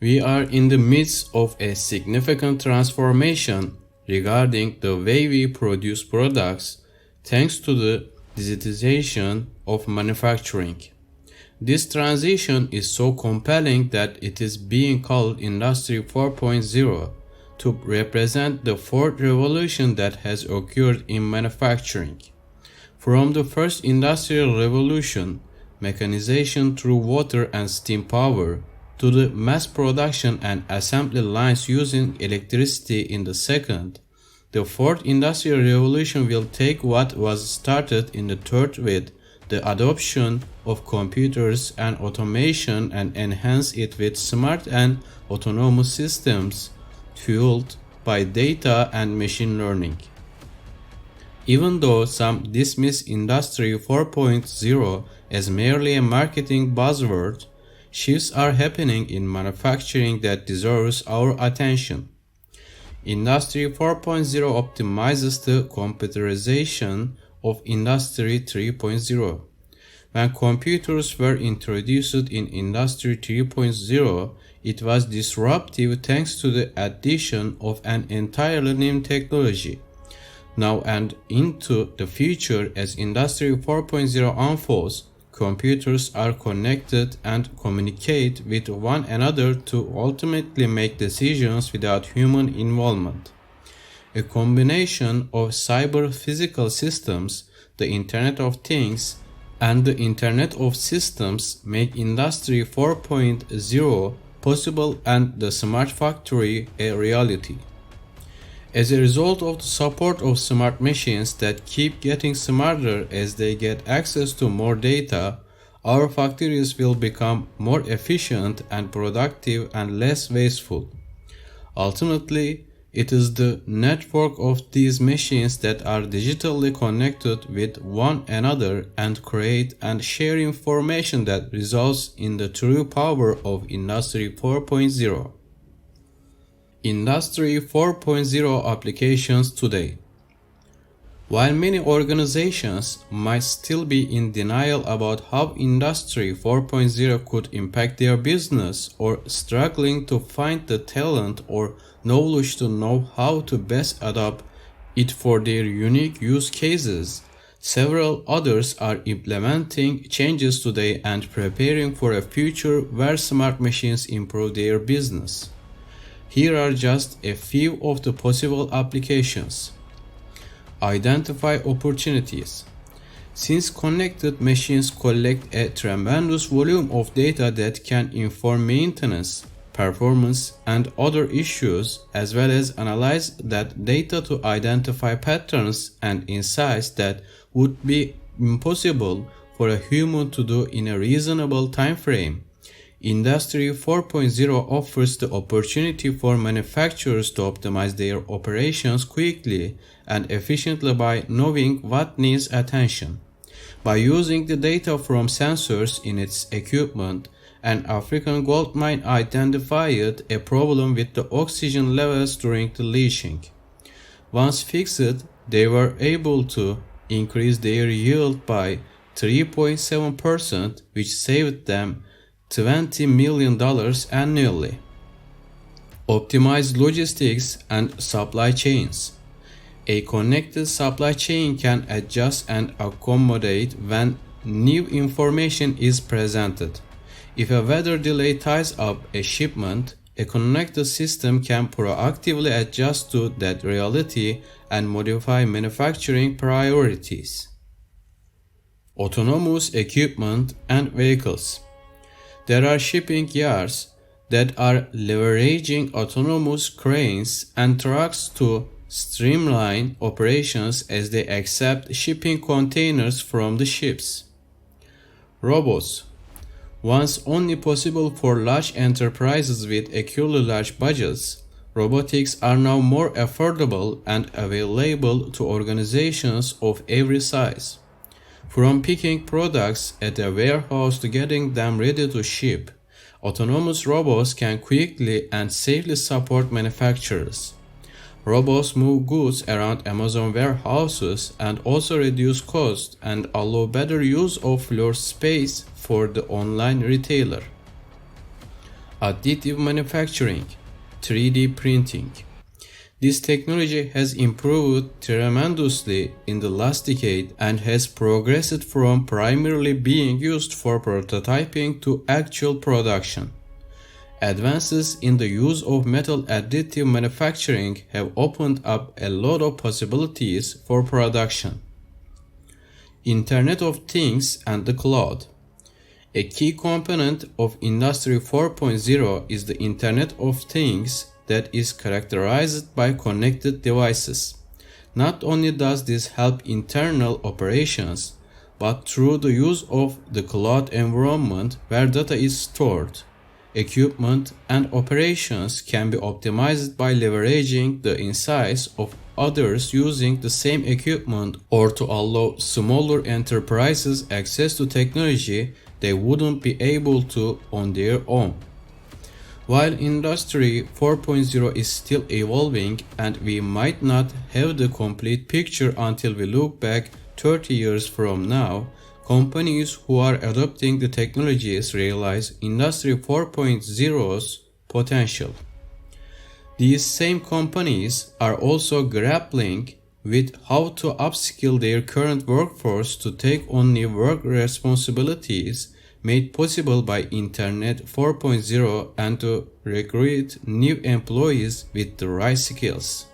We are in the midst of a significant transformation regarding the way we produce products thanks to the digitization of manufacturing. This transition is so compelling that it is being called Industry 4.0 to represent the fourth revolution that has occurred in manufacturing. From the first industrial revolution, mechanization through water and steam power, to the mass production and assembly lines using electricity in the second, the fourth industrial revolution will take what was started in the third with the adoption of computers and automation and enhance it with smart and autonomous systems fueled by data and machine learning. Even though some dismiss Industry 4.0 as merely a marketing buzzword, shifts are happening in manufacturing that deserves our attention. Industry 4.0 optimizes the computerization of Industry 3.0. When computers were introduced in Industry 3.0, it was disruptive thanks to the addition of an entirely new technology. Now and into the future, as Industry 4.0 unfolds, computers are connected and communicate with one another to ultimately make decisions without human involvement. A combination of cyber-physical systems, the Internet of Things, and the Internet of Systems make Industry 4.0 possible and the smart factory a reality. As a result of the support of smart machines that keep getting smarter as they get access to more data, our factories will become more efficient and productive and less wasteful. Ultimately, it is the network of these machines that are digitally connected with one another and create and share information that results in the true power of Industry 4.0. Industry 4.0 applications today. While many organizations might still be in denial about how Industry 4.0 could impact their business or struggling to find the talent or knowledge to know how to best adopt it for their unique use cases, several others are implementing changes today and preparing for a future where smart machines improve their business. Here are just a few of the possible applications. Identify opportunities. Since connected machines collect a tremendous volume of data that can inform maintenance, performance, and other issues, as well as analyze that data to identify patterns and insights that would be impossible for a human to do in a reasonable time frame. Industry 4.0 offers the opportunity for manufacturers to optimize their operations quickly and efficiently by knowing what needs attention. By using the data from sensors in its equipment, an African gold mine identified a problem with the oxygen levels during the leaching. Once fixed, they were able to increase their yield by 3.7%, which saved them $20 million annually. Optimize logistics and supply chains. A connected supply chain can adjust and accommodate when new information is presented. If a weather delay ties up a shipment, a connected system can proactively adjust to that reality and modify manufacturing priorities. Autonomous equipment and vehicles. There are shipping yards that are leveraging autonomous cranes and trucks to streamline operations as they accept shipping containers from the ships. Robots. Once only possible for large enterprises with equally large budgets, robotics are now more affordable and available to organizations of every size. From picking products at a warehouse to getting them ready to ship, autonomous robots can quickly and safely support manufacturers. Robots move goods around Amazon warehouses and also reduce costs and allow better use of floor space for the online retailer. Additive manufacturing, 3D printing. This technology has improved tremendously in the last decade and has progressed from primarily being used for prototyping to actual production. Advances in the use of metal additive manufacturing have opened up a lot of possibilities for production. Internet of Things and the Cloud. A key component of Industry 4.0 is the Internet of Things that is characterized by connected devices. Not only does this help internal operations, but through the use of the cloud environment where data is stored, equipment and operations can be optimized by leveraging the insights of others using the same equipment or to allow smaller enterprises access to technology they wouldn't be able to on their own. While Industry 4.0 is still evolving and we might not have the complete picture until we look back 30 years from now, companies who are adopting the technologies realize Industry 4.0's potential. These same companies are also grappling with how to upskill their current workforce to take on new work responsibilities made possible by Internet 4.0 and to recruit new employees with the right skills.